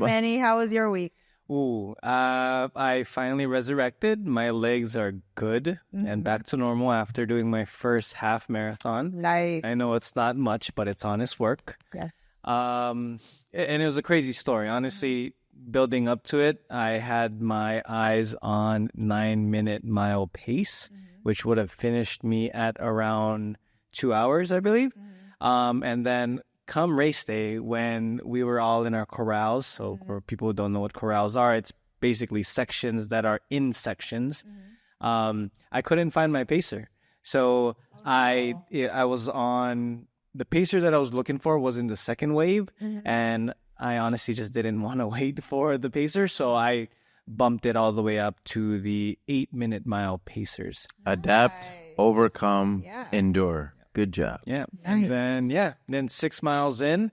Manny, how was your week? Ooh, I finally resurrected. My legs are good and back to normal after doing my first half marathon. Nice. I know it's not much, but it's honest work. Yes. And it was a crazy story. Honestly, building up to it, I had my eyes on 9-minute mile pace, which would have finished me at around 2 hours, I believe. And then come race day, when we were all in our corrals, so for people who don't know what corrals are, it's basically sections that are in sections. I couldn't find my pacer. So I was on, the pacer that I was looking for was in the second wave, and I honestly just didn't want to wait for the pacer, so I bumped it all the way up to the 8-minute mile pacers. Adapt, overcome, Yeah. endure. Good job. Yeah. Nice. Then 6 miles in,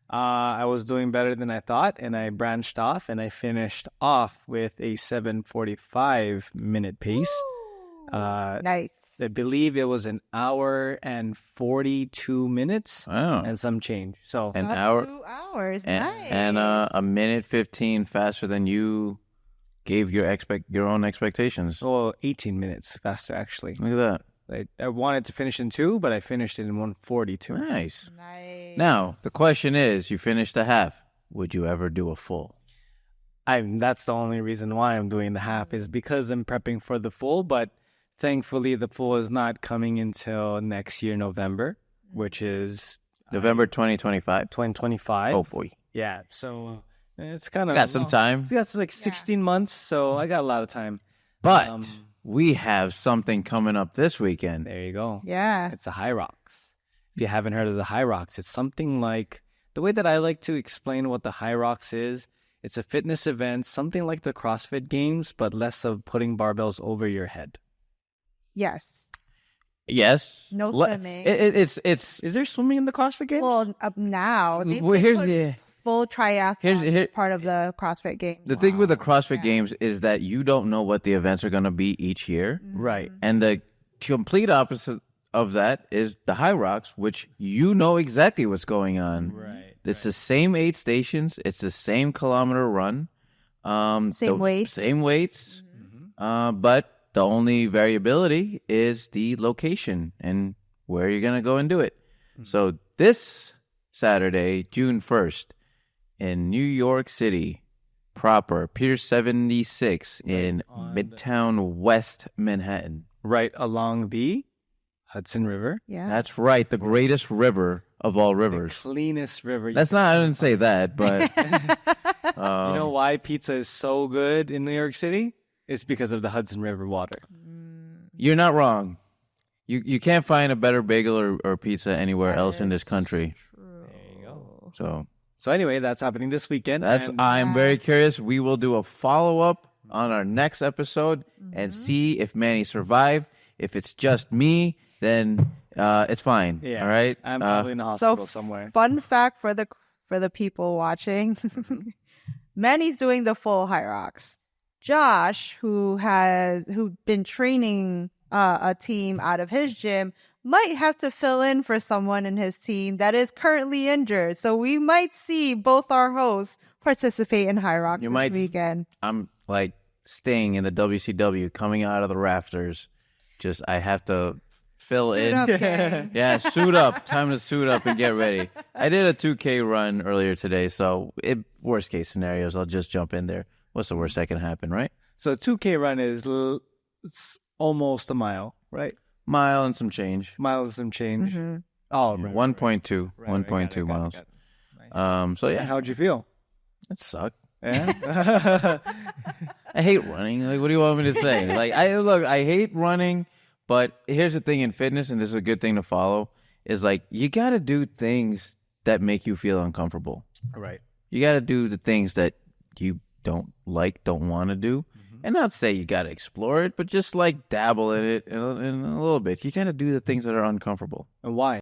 I was doing better than I thought, and I branched off, and I finished off with a 7:45-minute pace. Nice. I believe it was an hour and 42 minutes Wow. and some change. So An Sub hour 2 hours. and, Nice. and a minute 15 faster than you gave your own expectations. 18 minutes faster, actually. Look at that. I wanted to finish in 2, but I finished it in 1:42. Nice. Nice. Now, the question is, you finished the half. Would you ever do a full? That's the only reason why I'm doing the half, is because I'm prepping for the full, but thankfully the full is not coming until next year, November, which is November 2025? 2025. Oh, boy. Yeah, so it's kind of... Got some time. That's like 16 months, so I got a lot of time. But we have something coming up this weekend. There you go. Yeah. It's a Hyrox. If you haven't heard of the Hyrox, it's something like, the way that I like to explain what the Hyrox is, it's a fitness event, something like the CrossFit Games, but less of putting barbells over your head. Yes. Yes. No swimming. It's Is there swimming in the CrossFit Games? Well, up now. They Well, here's put the- full triathlon Here- as part of the CrossFit Games. the thing with the CrossFit Games is that you don't know what the events are going to be each year. Right. And the complete opposite of that is the Hyrox, which you know exactly what's going on. Right. It's the same 8 stations. It's the same kilometer run. Same weights. Same weights. But the only variability is the location and where you're going to go and do it. So this Saturday, June 1st, in New York City proper, Pier 76 in Midtown West Manhattan. Right along the Hudson River. Yeah. That's right, the greatest river of all The rivers. cleanest river. That's not, I didn't say that, but You know why pizza is so good in New York City? It's because of the Hudson River water. you're not wrong. You can't find a better bagel or pizza anywhere else in this country. True. There you go. So Anyway, that's happening this weekend. that's and I'm very curious. We will do a follow-up on our next episode and see if Manny survived. If it's just me, then it's fine. Yeah. All right. I'm probably in the hospital So somewhere. fun fact for the people watching. Manny's doing the full Hyrox. Josh, who's been training a team out of his gym, might have to fill in for someone in his team that is currently injured. So we might see both our hosts participate in Hyrox this weekend. I'm like staying in the WCW, coming out of the rafters. Just I have to fill Suit in. up, gang. Yeah, suit up. Time to suit up and get ready. I did a 2K run earlier today, so worst case scenarios, I'll just jump in there. What's the worst that can happen, right? So 2K run is it's almost a mile, right? Mile and some change. Miles and some change. Mm-hmm. Oh, right, 1.2. right, 1.2 miles. got it. Nice. So And yeah, how'd you feel? it sucked. Yeah. I hate running. Like, what do you want me to say? Like, I hate running, but here's the thing in fitness, and this is a good thing to follow, is like, you got to do things that make you feel uncomfortable. Right. You got to do the things that you don't want to do. And not say you got to explore it, but just like dabble in it in a little bit. You got to do the things that are uncomfortable. And why?